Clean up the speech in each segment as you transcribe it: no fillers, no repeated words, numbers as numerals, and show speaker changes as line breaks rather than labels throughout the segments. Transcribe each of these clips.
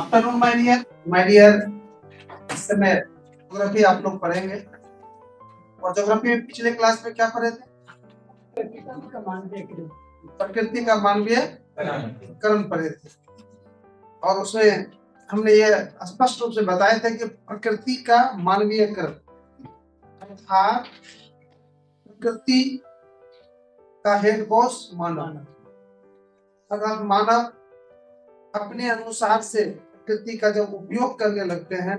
Afternoon my dear. इस समय geography आप लोग पढ़ेंगे और ज्योग्राफी में पिछले क्लास में क्या पढ़े थे? प्रकृति का मानवीय करण पढ़े थे और उसमें हमने ये स्पष्ट रूप से बताया था कि प्रकृति का मानवीय करण अर्थात प्रकृति का हेड बॉस मानव, अगर मानव अपने अनुसार से प्रकृति का जब उपयोग करने लगते हैं,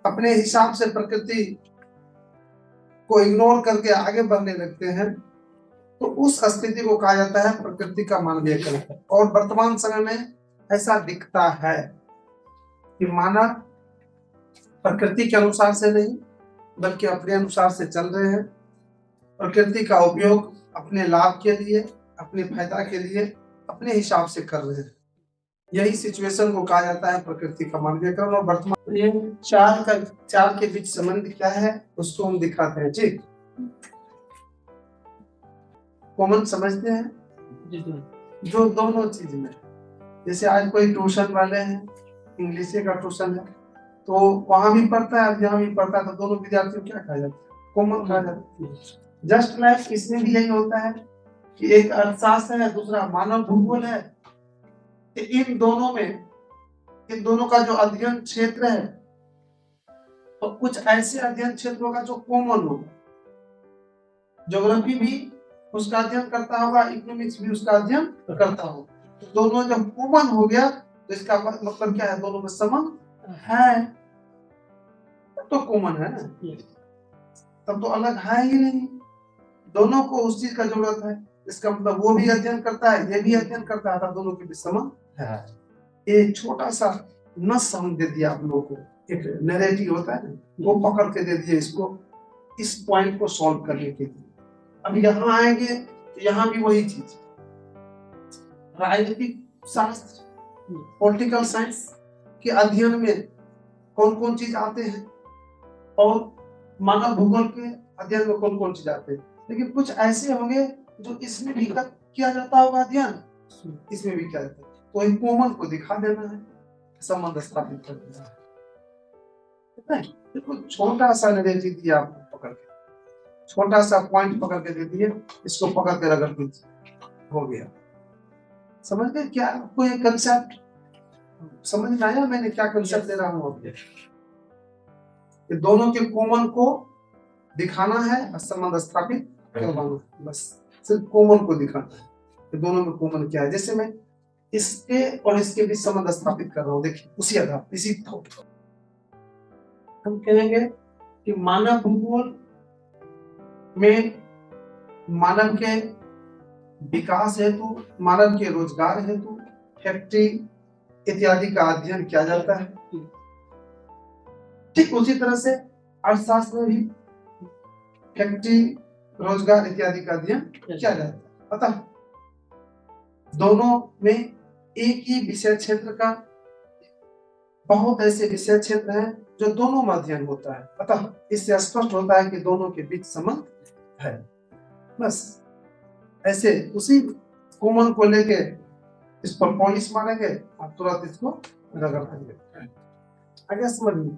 अपने हिसाब से प्रकृति को इग्नोर करके आगे बढ़ने लगते हैं, तो उस स्थिति को कहा जाता है प्रकृति का मानवीयकरण। और वर्तमान समय में ऐसा दिखता है कि मानव प्रकृति के अनुसार से नहीं बल्कि अपने अनुसार से चल रहे हैं। प्रकृति का उपयोग अपने लाभ के लिए, अपने फायदा के लिए, अपने हिसाब से कर रहे हैं। यही सिचुएशन को कहा जाता है प्रकृति का मानवीयकरण। और वर्तमान ये चार के बीच संबंध क्या है उसको हम दिखाते हैं। ठीक, कॉमन समझते हैं जो दोनों चीज में, जैसे आज कोई ट्यूशन वाले हैं, इंग्लिश का ट्यूशन है तो वहां भी पढ़ता है यहाँ भी पढ़ता है, तो दोनों विद्यार्थियों क्या कहा जाता है? कॉमन कहा जाता है। जस्ट लाइक इसमें भी यही होता है कि एक अर्थशास्त्र है, दूसरा मानव भूगोल है। इन दोनों का जो अध्ययन क्षेत्र है तो कुछ ऐसे अध्ययन क्षेत्र होगा जो कॉमन होगा। ज्योग्राफी भी उसका अध्ययन करता होगा, इकोनॉमिक्स भी उसका अध्ययन करता होगा। तो दोनों जब कॉमन हो गया तो इसका मतलब क्या है? दोनों में संबंध है, तो कॉमन है ना, तब तो अलग है ही नहीं। दोनों को उस चीज का जरूरत है, इसका मतलब वो भी अध्ययन करता है, ये भी अध्ययन करता है, तब दोनों के बीच संबंध है। एक छोटा सा नस हम दे दिया आप लोगों को, एक नैरेटिव होता है ना, वो पकड़ के दे दिए इसको, इस पॉइंट को सॉल्व करने के लिए। अब यहाँ आएंगे तो यहाँ भी वही चीज, राजनीतिक शास्त्र, पॉलिटिकल साइंस के अध्ययन में कौन कौन चीज आते हैं और मानव भूगोल के अध्ययन में कौन कौन चीज आते हैं। लेकिन कुछ ऐसे होंगे जो इसमें भी किया जाता होगा अध्ययन, इसमें भी किया जाता है। तो एक कॉमन को दिखा देना है, संबंध स्थापित कर देना है। बिल्कुल छोटा सा नैरेटिव दिया आपको, पकड़ के छोटा सा पॉइंट पकड़ के दे दिए, इसको पकड़ के रगड़ दीजिए, हो गया। समझ गए क्या आपको ये कंसेप्ट समझ में आया? मैंने क्या कंसेप्ट दे रहा हूँ आपको? ये दोनों के कॉमन को दिखाना है और संबंध स्थापित करवाना है, बस सिर्फ कॉमन को दिखाना है कि दोनों में कॉमन क्या है। जैसे मैं इसके और इसके बीच संबंध स्थापित कर रहा हूँ, देखिए उसी आधार इसी थॉट हम कहेंगे कि मानव भूगोल में मानव के विकास हेतु, मानव के रोजगार हेतु फैक्ट्री इत्यादि का अध्ययन किया जाता है। ठीक उसी तरह से अर्थशास्त्र में भी फैक्ट्री, रोजगार इत्यादि का अध्ययन किया जाता है। अतः दोनों में एक ही विषय क्षेत्र का बहुत ऐसे विषय क्षेत्र हैं जो दोनों में अध्ययन होता है। अतः इससे स्पष्ट होता है कि दोनों के बीच संबंध है। बस ऐसे उसी कॉमन को लेके इस पर पॉलिश मारेंगे और तुरंत इसको रगड़ देंगे। आगे समझ में,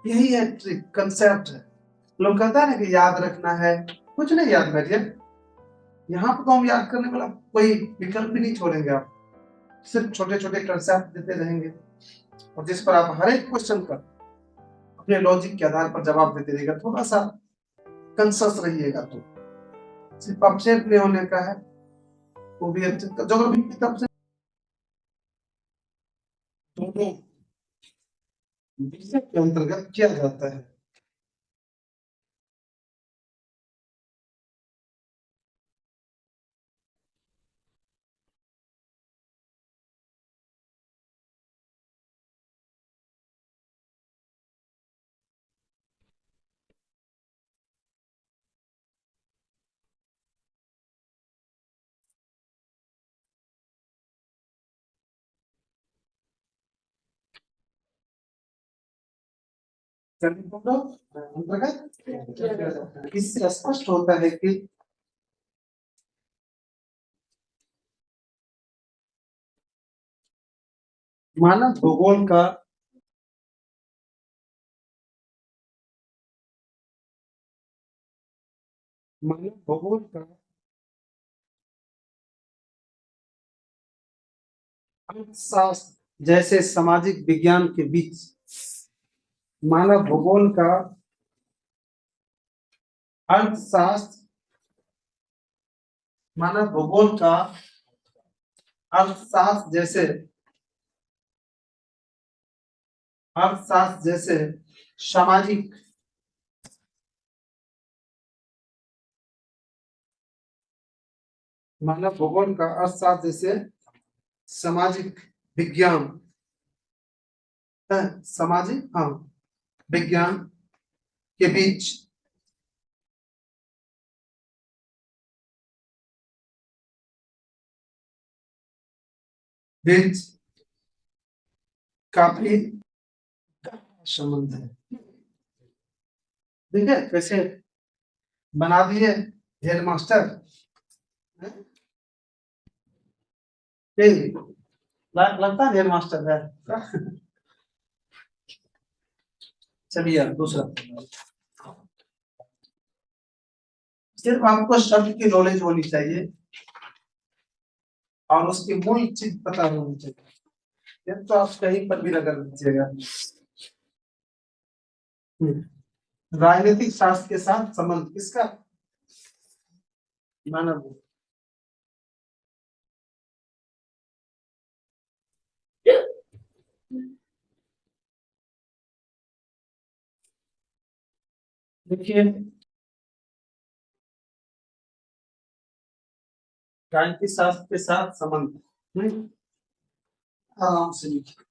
यही है ट्रिक, कंसेप्ट है। लोग कहता है ना कि याद रखना है, कुछ नहीं याद करिए। यहाँ पर तो हम याद करने वाला कोई विकल्प भी नहीं छोड़ेंगे, आप सिर्फ छोटे छोटे कंसेप्ट देते रहेंगे और जिस पर आप हर एक क्वेश्चन पर अपने लॉजिक के आधार पर जवाब देते रहेगा। थोड़ा सा कंसस रहिएगा, तो सिर्फ अपसेट नहीं होने का है, वो भी अच्छे ज्योग्राफी की तरफ से दोनों विषय के अंतर्गत किया जाता है। अंतर्गत इससे स्पष्ट होता है कि मानव भूगोल का मानव भूगोल का अर्थशास्त्र जैसे सामाजिक विज्ञान के बीच मानव भूगोल का अर्थशास्त्र मानव भूगोल का अर्थशास्त्र जैसे सामाजिक मानव भूगोल का अर्थशास्त्र जैसे सामाजिक विज्ञान सामाजिक विज्ञान के बीच काफी संबंध है। ठीक है, कैसे बना दिए हेड मास्टर लगता है हेड मास्टर है। चलिए दूसरा, सिर्फ आपको शब्द की नॉलेज होनी चाहिए और उसकी मूल चीज पता होनी चाहिए, तो आप कहीं पर भी लगा लीजिएगा। राजनीतिक शास्त्र के साथ संबंध किसका? मानव। देखिए, राजनीतिक शास्त्र के साथ संबंध आराम से लिखिए।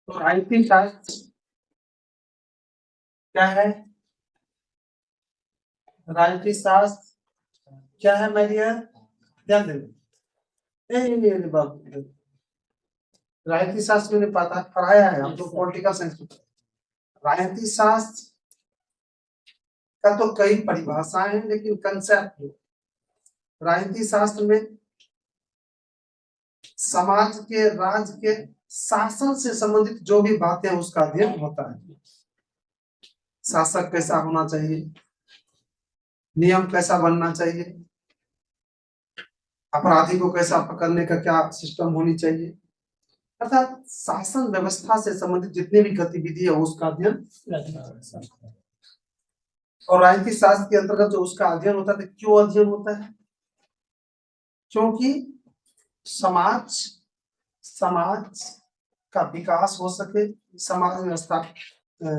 तो राजनीतिक शास्त्र क्या है? राजनीतिक शास्त्र क्या है मेरी ध्यान देना। राजनीतिक शास्त्र मैंने पढ़ाया है, हम लोग पॉलिटिकल साइंस में। राजनीतिक शास्त्र का तो कई परिभाषाएं हैं, लेकिन कंसेप्ट राजनीतिक शास्त्र में समाज के, राज्य के शासन से संबंधित जो भी बातें हैं उसका अध्ययन होता है। शासक कैसा होना चाहिए, नियम कैसा बनना चाहिए, अपराधी को कैसा पकड़ने का क्या सिस्टम होनी चाहिए, अर्थात शासन व्यवस्था से संबंधित जितनी भी गतिविधि है उसका अध्ययन। और राजनीतिक शास्त्र के अंतर्गत जो उसका अध्ययन होता है, क्यों अध्ययन होता है? क्योंकि समाज का विकास हो सके, समाज में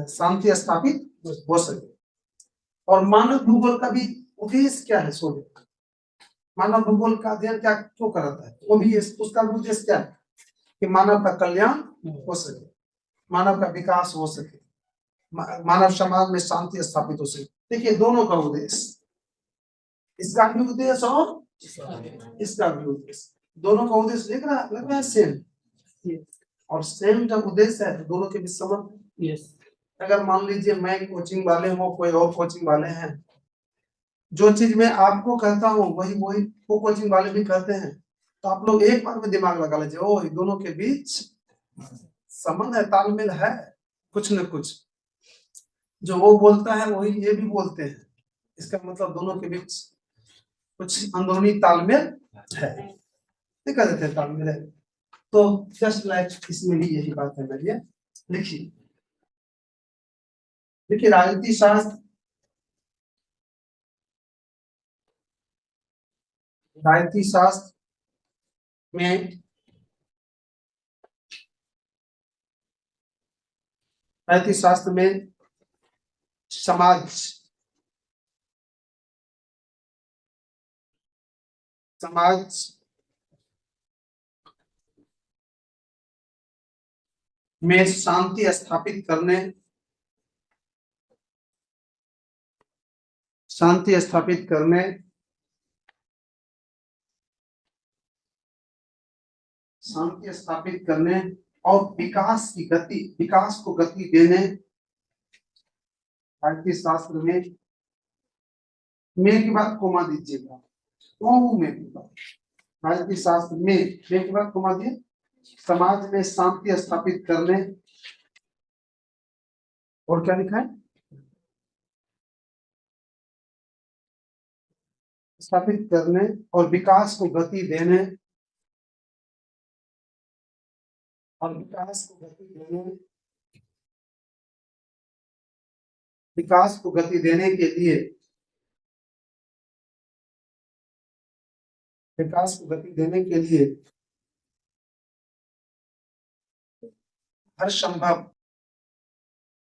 शांति स्थापित हो सके। और मानव भूगोल का भी उद्देश्य क्या है? सोने मानव भूगोल का अध्ययन क्या क्यों कराता है? वो भी उसका उद्देश्य क्या है? कि मानव का कल्याण हो सके, मानव का विकास हो सके, मानव समाज में शांति स्थापित हो सके। देखिए, दोनों का उद्देश्य, इसका भी उद्देश्य और इसका भी उद्देश्य, दोनों का उद्देश्य लग रहा है सेम। और सेम जब उद्देश्य है तो दोनों के बीच संबंध। अगर मान लीजिए मैं कोचिंग वाले हो, कोई और कोचिंग वाले हैं, जो चीज मैं आपको कहता हूँ वही वही वो कोचिंग वाले भी कहते हैं, तो आप लोग एक बार में दिमाग लगा लीजिए, ओ दोनों के बीच संबंध है, तालमेल है, कुछ न कुछ। जो वो बोलता है वही ये भी बोलते हैं, इसका मतलब दोनों के बीच कुछ अंदरूनी तालमेल है। कह देते हैं तालमेल है। तो जस्ट लाइक इसमें भी यही बात है। मेरी लिखिए, देखिए राजनीति शास्त्र में राजनीति शास्त्र में समाज में शांति स्थापित करने, और विकास को गति देने राजनीति शास्त्र में में के बाद कोमा दीजिएगा। ओ में के बाद भारतीय शास्त्र में के बाद कोमा दिए, समाज में शांति स्थापित करने, और क्या लिखा है, स्थापित करने और विकास को गति देने, और विकास को गति देने, विकास को गति देने के लिए, विकास को गति देने के लिए हर संभव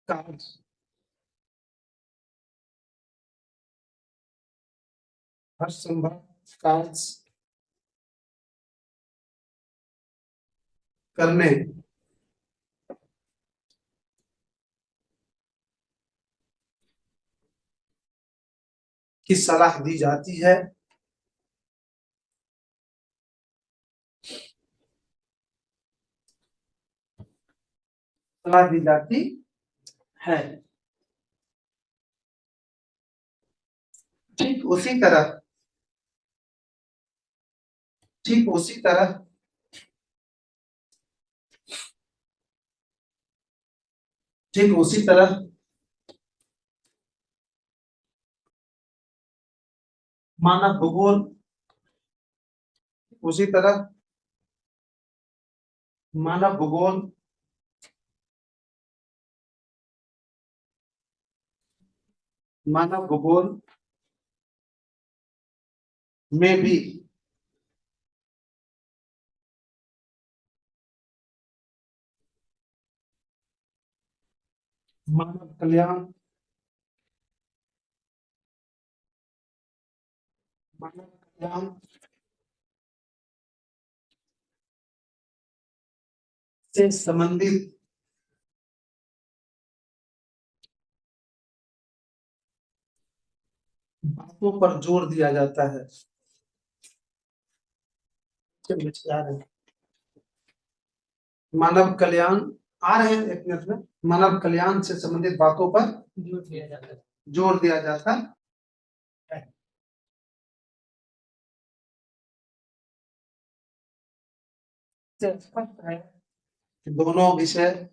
कार्य, हर संभव कार्य करने की सलाह दी जाती है। सलाह दी जाती है। ठीक उसी तरह, ठीक उसी तरह ठीक उसी तरह मानव भूगोल, उसी तरह मानव भूगोल मानव भूगोल में भी मानव कल्याण, मानव कल्याण से संबंधित बातों पर जोर दिया जाता है। मानव कल्याण आ रहे हैं एक मिनट में, मानव कल्याण से संबंधित बातों पर जोर दिया जाता है। स्पष्ट है दोनों विषय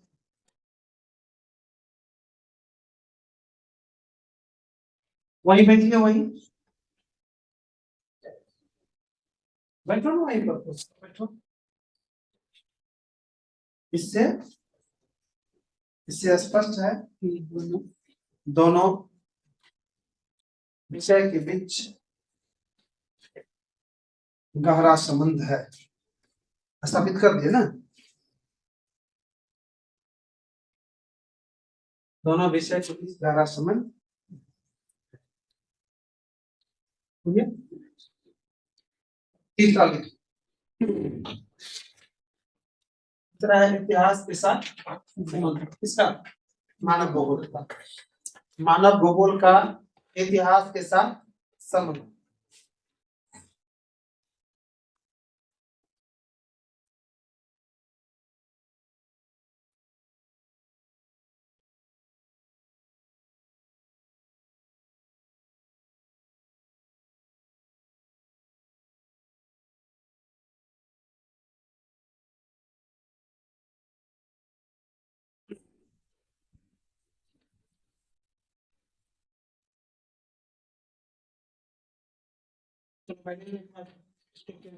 वहीं बैठिए, वहीं बैठो ना, वहीं पर बैठो। इससे इससे स्पष्ट है कि दोनों विषय के बीच गहरा संबंध है। स्थापित कर दिए ना, दोनों विषय के बीच गहरा संबंध। तीसरा इतिहास के साथ इसका मानव भूगोल का, मानव भूगोल का इतिहास के साथ संबंध।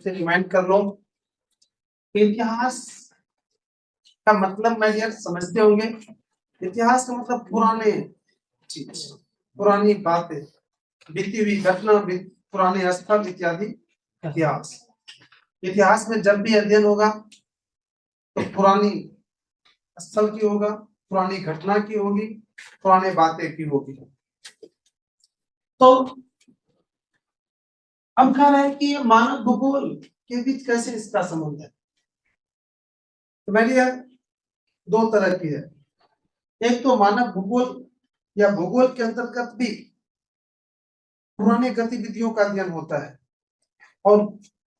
रिमाइंड कर लो, इतिहास का मतलब मैं यार समझते होंगे, इतिहास का मतलब पुराने चीज, पुरानी बातें, बीती हुई घटना, पुराने स्थल इत्यादि इतिहास। इतिहास में जब भी अध्ययन होगा तो पुरानी स्थल की होगा, पुरानी घटना की होगी, पुराने बातें की होगी। तो अब कह रहा है कि ये मानव भूगोल के बीच कैसे इसका संबंध है। तो मैंने यार दो तरह की है, एक तो मानव भूगोल या भूगोल के अंतर्गत भी पुराने गतिविधियों का अध्ययन होता है और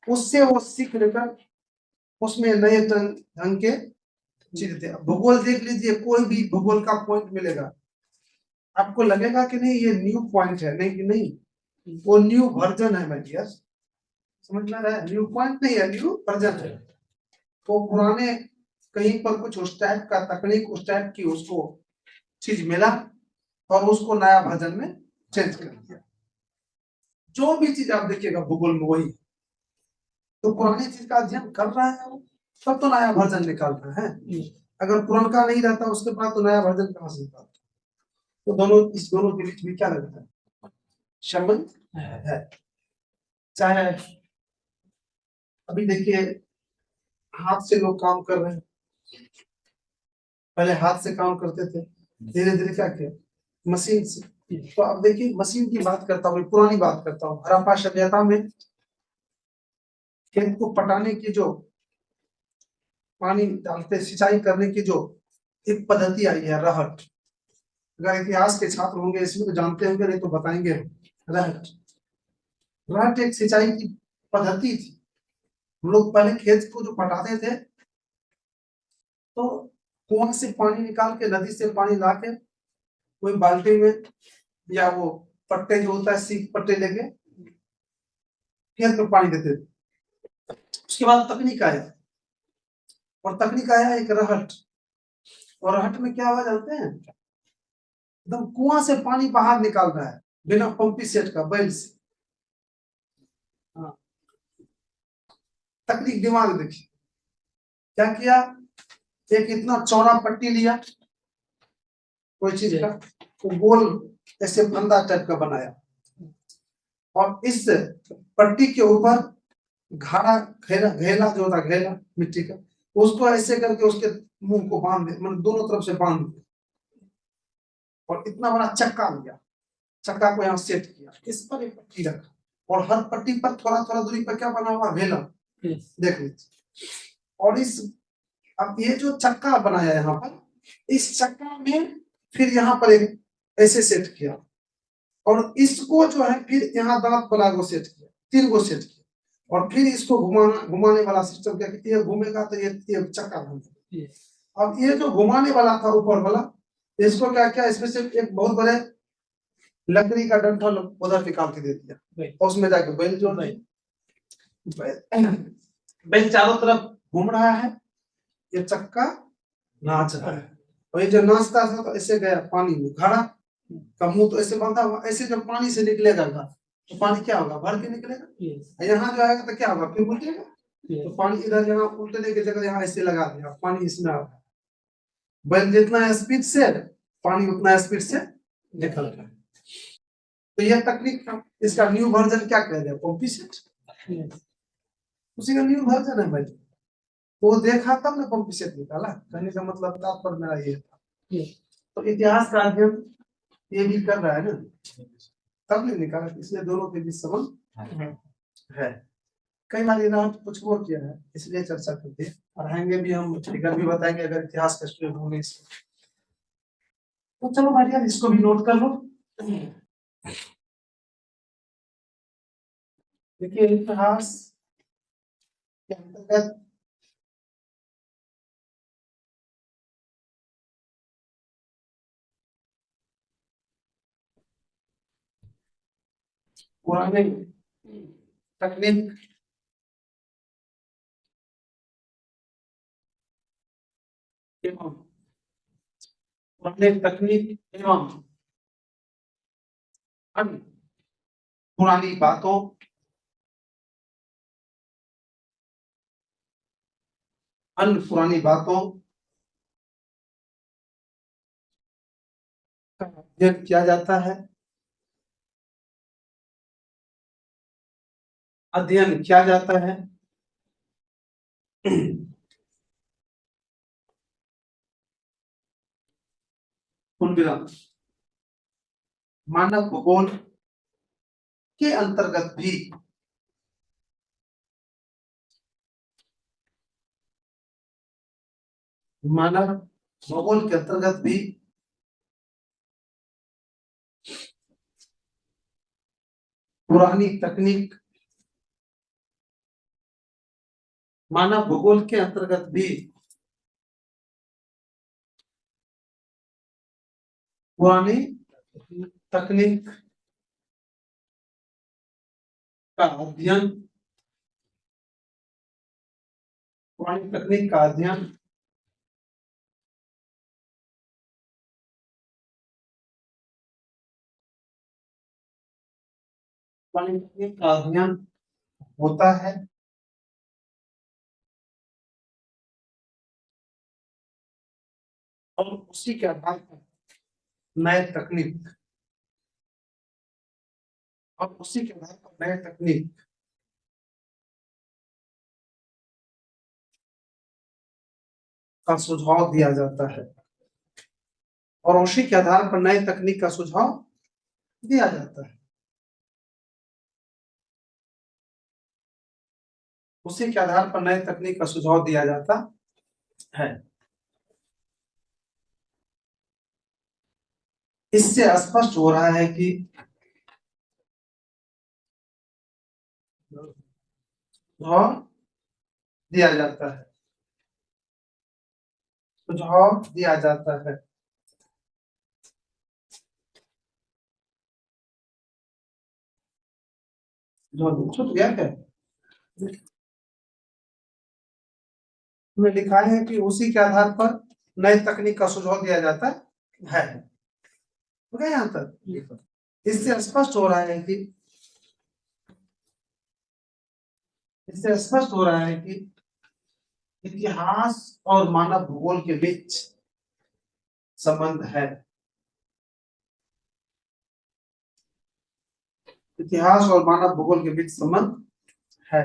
उससे वो सीख लेकर उसमें नए ढंग के चीज थे। भूगोल देख लीजिए, कोई भी भूगोल का पॉइंट मिलेगा, आपको लगेगा कि नहीं ये न्यू पॉइंट है, नहीं कि नहीं, वो न्यू वर्जन है माय डियर, समझ में आ रहा है? न्यू पॉइंट नहीं है, न्यू वर्जन है। तो पुराने कहीं पर कुछ उस टाइप का तकनीक, उस टाइप की उसको चीज मिला और उसको नया वर्जन में चेंज कर दिया। जो भी चीज आप देखिएगा भूगोल में वही, तो पुरानी चीज का अध्ययन कर रहा है वो, तब तो नया वर्जन निकाल रहा है। अगर पुराना नहीं रहता उसके बाद तो नया वर्जन कहाँ से निकालता? तो दोनों, इस दोनों के बीच में क्या लगता है? संबंध है। चाहे अभी देखिए हाथ से लोग काम कर रहे हैं, पहले हाथ से काम करते थे, धीरे धीरे क्या किया, मशीन से। तो अब देखिए मशीन की बात करता हूँ, पुरानी बात करता हूँ, हड़प्पा सभ्यता में खेत को पटाने की जो पानी डालते सिंचाई करने की जो एक पद्धति आई है, रहट। अगर इतिहास के छात्र होंगे इसमें तो जानते होंगे, नहीं तो बताएंगे। रहट, रहट एक सिंचाई की पद्धति थी। हम लोग पहले खेत को जो पटाते थे तो कुआं से पानी निकाल के, नदी से पानी ला के कोई बाल्टी में या वो पट्टे जो होता है सीख पट्टे लेके खेत में पानी देते थे। उसके बाद तकनीक आया, और तकनीक आया एक रहट। और रहट में क्या हुआ जानते हैं? एकदम कुआं से पानी बाहर निकाल रहा है बिना पंपी सेट का, बैल से। हाँ, तकनीक, दिमाग देखिए क्या किया। एक इतना चौड़ा पट्टी लिया कोई चीज का, तो गोल ऐसे फंदा टाइप का बनाया, और इस पट्टी के ऊपर घाड़ा घेरा, घेला जो होता घेला मिट्टी का, उसको ऐसे करके उसके मुंह को बांध दे, मतलब दोनों तरफ से बांध दिया, और इतना बड़ा चक्का लिया, चक्का को यहाँ सेट किया, इस पर एक पट्टी रखा, और हर पट्टी पर थोड़ा थोड़ा दूरी पर क्या बना हुआ, घेला, देख लीजिए। और इस, अब ये जो चक्का बनाया यहाँ पर, इस चक्का में फिर यहाँ पर एक ऐसे सेट किया, और इसको जो है फिर यहाँ दांत वाला को सेट किया, 3 को सेट किया, और फिर इसको घुमाना, घुमाने वाला सिस्टम क्या, ये घूमेगा तो ये चक्का घूमेगा। अब ये जो घुमाने वाला था ऊपर वाला, इसको क्या किया, इसमें से एक बहुत बड़े लकड़ी का डंठल उधर निकाल के दे दिया, और उसमें जाके बैल जोड़ दिया। बैल चारों तरफ घूम रहा है, ये चक्का नाच रहा है, और ये जो नाचता था तो ऐसे गया पानी में, घड़ा का मुंह तो ऐसे बंधा हुआ, ऐसे जब पानी से निकलेगा घड़ा तो पानी क्या होगा, भर के निकलेगा। यहाँ जो आएगा तो क्या होगा, फिर उल्टेगा। तो पानी इधर यहाँ उल्टने की जगह यहाँ ऐसे लगा दिया, पानी इसमें आ रहा है। बैल जितना स्पीड से, पानी उतना स्पीड से निकल रहा है। तो यह तकनीक था, इसका न्यू वर्जन क्या कह रहे हैं, पंपी सेट, उसी का न्यू वर्जन है भाई। तो वो देखा तब ना पंपी सेट निकाला, कहने का मतलब तात्पर्य मेरा ये था। तो इतिहास का अध्ययन ये भी कर रहा है ना, तब नहीं निकाला, इसलिए दोनों के बीच संबंध है। कई बार इन्होंने कुछ वो किया है, इसलिए चर्चा करते हैं, पढ़ाएंगे भी हम, फिगर भी बताएंगे अगर इतिहास का स्टूडेंट होंगे इसमें। तो चलो भाई यार इसको भी नोट कर लो। देखिए इतिहास के अंतर्गत पुराने तकनीक एवं पुराने तकनीक एवं अन्य पुरानी बातों, अन्य पुरानी बातों का अध्ययन किया जाता है, अध्ययन किया जाता है। मानव भूगोल के अंतर्गत भी, मानव भूगोल के अंतर्गत भी पुरानी तकनीक, मानव भूगोल के अंतर्गत भी पुरानी तकनीक का अध्ययन, पुरानी तकनीक का अध्ययन पुरानी तकनीक का अध्ययन होता है और उसी के आधार पर नए तकनीक और उसी के आधार पर नए तकनीक का सुझाव दिया जाता है और उसी के आधार पर नए तकनीक का सुझाव दिया जाता है। उसी के आधार पर नए तकनीक का सुझाव दिया जाता है। इससे स्पष्ट हो रहा है कि सुझाव दिया जाता है, सुझाव दिया जाता है। जो छूट गया क्या? में लिखा है कि उसी के आधार पर नए तकनीक का सुझाव दिया जाता है। तो क्या यहाँ तक इससे स्पष्ट हो रहा है कि इससे स्पष्ट हो रहा है कि इतिहास और मानव भूगोल के बीच संबंध है। इतिहास और मानव भूगोल के बीच संबंध है।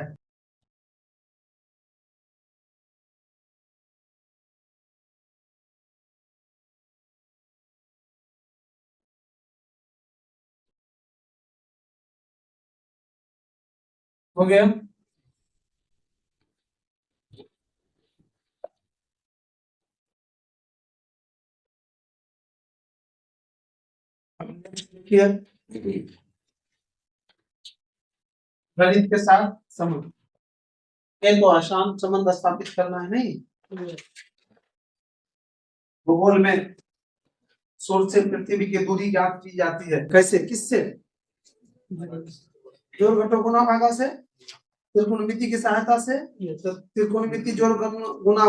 हो गया? गणित के साथ संबंध, ये तो आसान संबंध स्थापित करना है नहीं। भूगोल में सूर्य से पृथ्वी की दूरी ज्ञात की जाती है। कैसे? किससे? जोड़ घटाव गुणा भागा से, त्रिकोणमिति की सहायता से। तो त्रिकोणमिति जोड़ गुणा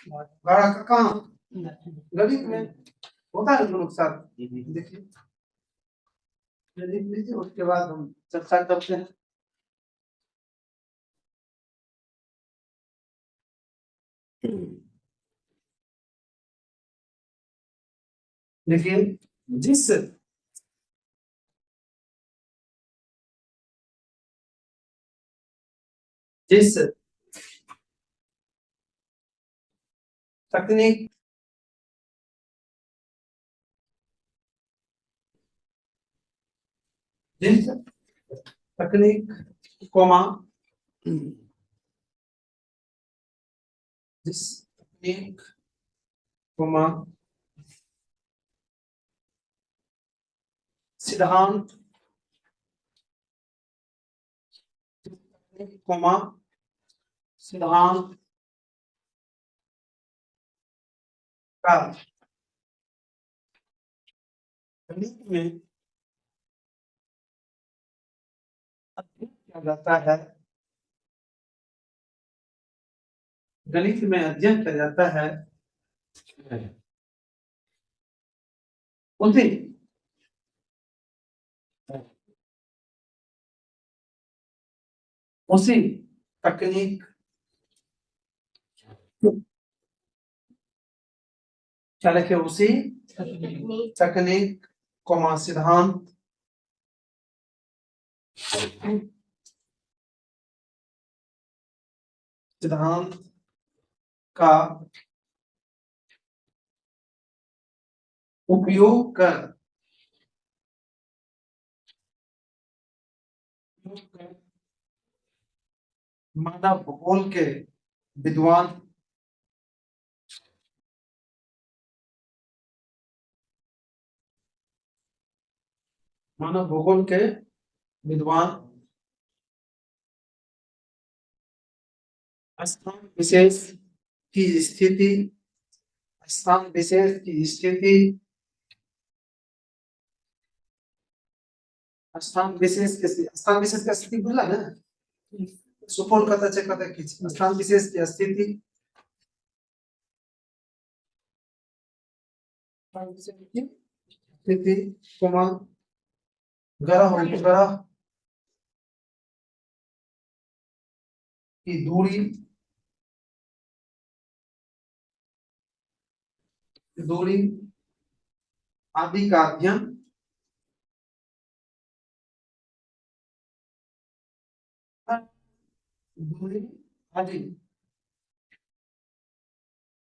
भागा का कहाँ? गणित में होता है दोनों के साथ। देखिए लिख लीजिए, उसके बाद हम चर्चा करते हैं। देखिए जिस जिस तकनीक जिस तकनीक कोमा जिस तकनीक कोमा सिद्धांत कोमा सिद्धांत का गणित में अध्ययन किया जाता है। गणित में अध्ययन किया जाता है उसी उसी तकनीक क्या लिखे? उसी तकनीक कोमा सिद्धांत सिद्धांत का उपयोग कर मानव भूगोल के विद्वान मानव भूगोल के विद्वान स्थान विशेष की स्थिति स्थान विशेष की स्थिति स्थान विशेष का स्थिति बुझला ना सुपौल कतऽ छै कतऽ की छै स्थान विशेष के स्थिति स्थिति कोमल ग्रह उपग्रह की दूरी आदि का अध्ययन दूरी आदि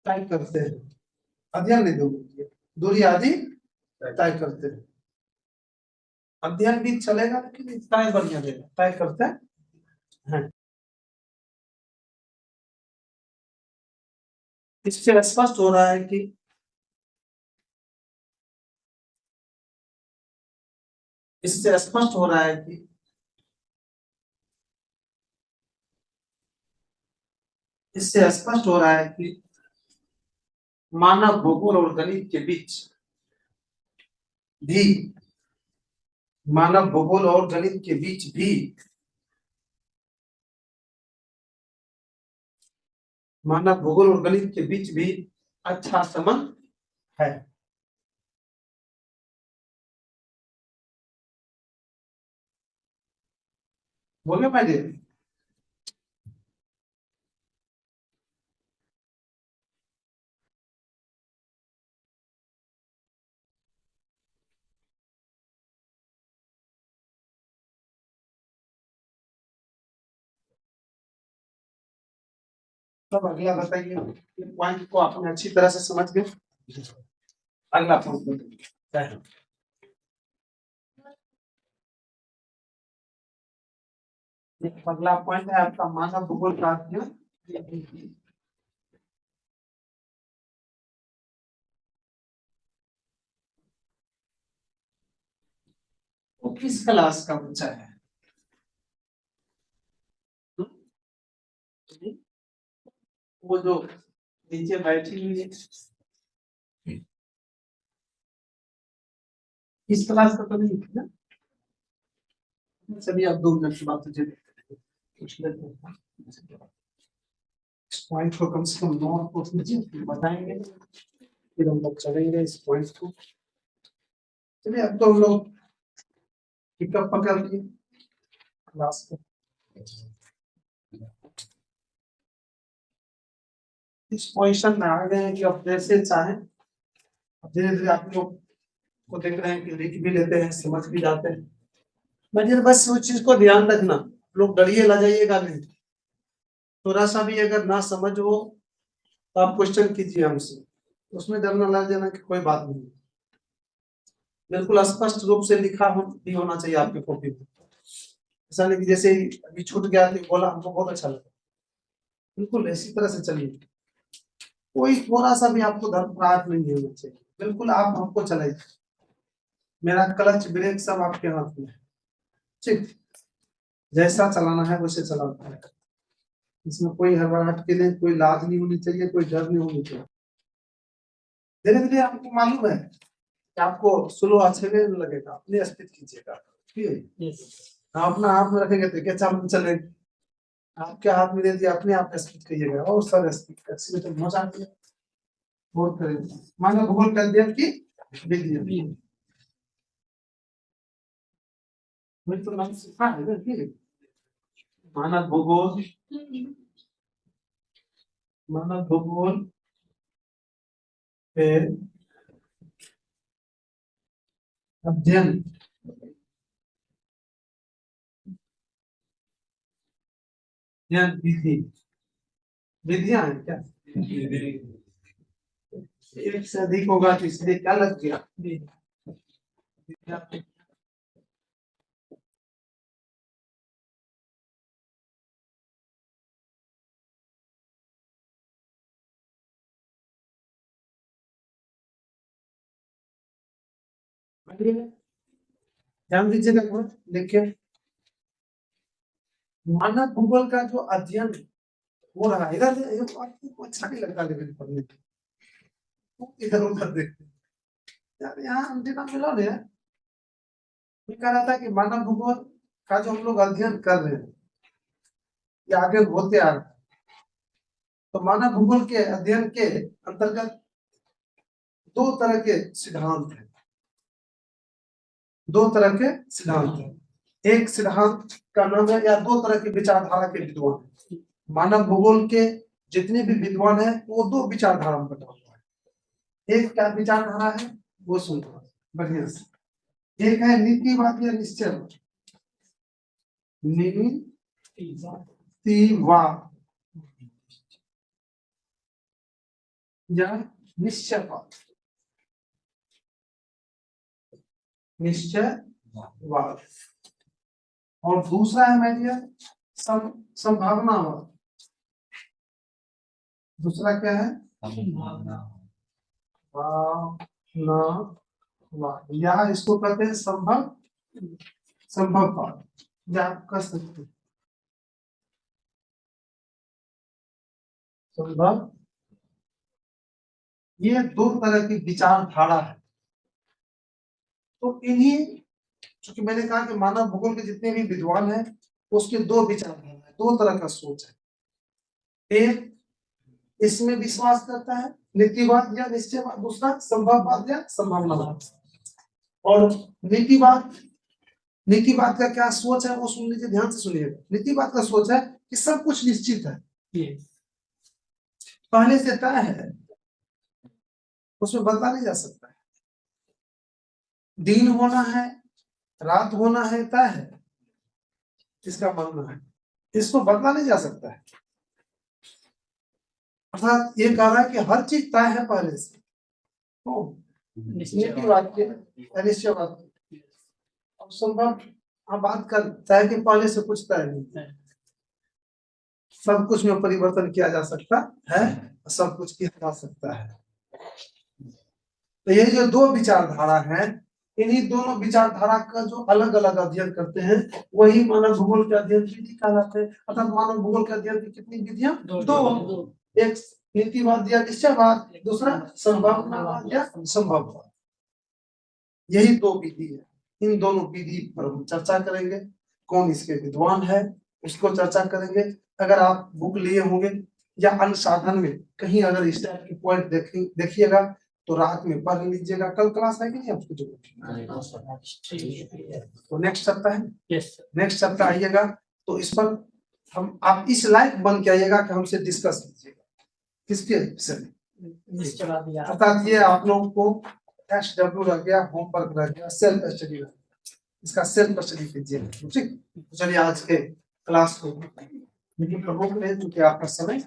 तय करते हैं अध्ययन नहीं दूरी आदि तय करते हैं अध्ययन भी चलेगा लेकिन तय बढ़िया देगा तय करते हैं इससे स्पष्ट हो रहा है कि इससे स्पष्ट हो रहा है कि इससे स्पष्ट हो रहा है कि मानव भूगोल और गणित के बीच भी मानव भूगोल और गणित के बीच भी मानव भूगोल और गणित के बीच भी अच्छा संबंध है बोले पहले तब अगला बताइए पॉइंट को आपने अच्छी तरह से समझ गए अगला पॉइंट अगला पॉइंट है आपका मानव भूगोल का अध्ययन वो किस क्लास का बच्चा है वो जो नीचे बैठी हुई है इस क्लास का तो नहीं है ना सभी आप 2 मिनट की बात तुझे कुछ लेते हैं इस पॉइंट को कम से कम 9 को कीजिए बताएंगे फिर हम लोग चलेंगे इस पॉइंट को चलिए अब तो हम लोग पिकअप पकड़ लिए क्लास को इस पोजीशन में आ गए हैं कि अब जैसे चाहे धीरे धीरे आप लोग को देख रहे हैं कि लिख भी लेते हैं समझ भी जाते हैं मगर बस उस चीज को ध्यान रखना लोग डरिए ला जाइएगा नहीं थोड़ा सा भी अगर ना समझ हो तो आप क्वेश्चन कीजिए हमसे उसमें डरना लग जाना कि कोई बात नहीं बिल्कुल स्पष्ट रूप से लिखा हो भी होना चाहिए आपकी कॉपी में ऐसा नहीं कि जैसे अभी छूट गया तो बोला हमको बहुत अच्छा लगा बिल्कुल इसी तरह से चलिए कोई थोड़ा सा भी आपको धर्मराज नहीं होना चाहिए बिल्कुल आप हमको चलाइए मेरा क्लच ब्रेक सब आपके हाथ में है ठीक जैसा चलाना है वैसे चलाना है इसमें कोई हड़बड़ाहट के लिए कोई लाज नहीं होनी चाहिए कोई डर नहीं होनी चाहिए धीरे धीरे आपको मालूम है कि आपको स्लो अच्छे में लगेगा अपने स्पीड कीजिएगा ठीक है अपना हाथ में रखेंगे तो क्या चालू चलेगा आपके हाथ में दे दिया अपने आप स्पीड करिएगा और सर स्पीड एक्सीलेटर मजा आती है बहुत करेंगे मानो भूगोल कर दिया कि विधि मैं तो नाम सिखा है ना ठीक है मानव भूगोल फिर अध्ययन विधि विधियां हैं क्या एक से अधिक होगा तो इसलिए क्या लग गया ध्यान दीजिएगा देखिए मानव भूगोल का जो अध्ययन हो रहा है इधर अच्छा नहीं लगता लेकिन पढ़ने इधर उधर देखते यार यहाँ अंजना मिला नहीं ये कह रहा था कि मानव भूगोल का जो हम लोग अध्ययन कर रहे हैं ये आगे होते आ रहा है। तो मानव भूगोल के अध्ययन के अंतर्गत दो तरह के सिद्धांत हैं। दो तरह के सिद्धांत हैं। एक सिद्धांत का नाम है, या दो तरह की विचारधारा के विद्वान हैं। मानव भूगोल के जितने भी विद्वान हैं वो दो विचारधारा में बटा हुआ है। एक क्या विचारधारा है वो सुनो बढ़िया से। एक है नीतिवाद या निश्चयवाद। नीतिवाद या निश्चयवाद। निश्चयवाद। और दूसरा है मेडिया संभावनावाद। दूसरा क्या है भावनावाद, या इसको कहते हैं संभववाद, या आप कह सकते हैं संभव। ये दो तरह की विचारधारा है। तो इन्हीं, चूंकि मैंने कहा कि मानव भूगोल के जितने भी विद्वान हैं उसके दो विचारधारा है, दो तरह का सोच है। एक इसमें विश्वास करता है नीतिवाद या निश्चयवाद, दूसरा संभववाद या संभावनावाद। और नीतिवाद का क्या सोच है वो सुन लीजिए, ध्यान से सुनिएगा। नीतिवाद का सोच है कि सब कुछ निश्चित है, पहले से तय है, उसमें बदला नहीं जा सकता है। दिन होना है रात होना है तय है, इसका मानना है, इसको बदला नहीं जा सकता है। अर्थात ये कह रहा है कि हर चीज तय है पहले से। तो नीतिवाद के निश्चयवाद अब संभव हम बात करता है कि पहले से कुछ तय नहीं, सब कुछ में परिवर्तन किया जा सकता है, सब कुछ किया जा सकता है। तो ये जो दो विचारधारा हैं, इन्हीं दोनों विचारधारा का जो अलग अलग अध्ययन करते हैं वही मानव भूगोल के अध्ययन विधि कहलाते हैं। अर्थात मानव भूगोल के अध्ययन की कितनी विधियां? दो। एक नीतिवाद या निश्चयवाद, दूसरा संभावनावाद या संभववाद। यही दो विधि है। इन दोनों विधि पर हम चर्चा करेंगे। कौन इसके विद्वान है उसको चर्चा करेंगे। अगर आप बुक लिए होंगे या अन्य साधन में कहीं अगर इस टाइप की पॉइंट देखिएगा तो रात में पढ़ लीजिएगा। कल क्लास है कि नहीं आपको? तो नेक्स्ट सप्ताह है, नेक्स्ट सप्ताह आइएगा तो इस पर हम आप इस लायक बन के आइएगा कि हमसे डिस्कस कीजिएगा। किसके विषय में? अर्थात ये आप लोगों को SW रह गया, होमवर्क रह गया, सेल्फ स्टडी रह गया, इसका सेल्फ स्टडी कीजिए। ठीक, चलिए आज के क्लास को रोक रहे हैं क्योंकि आपका समय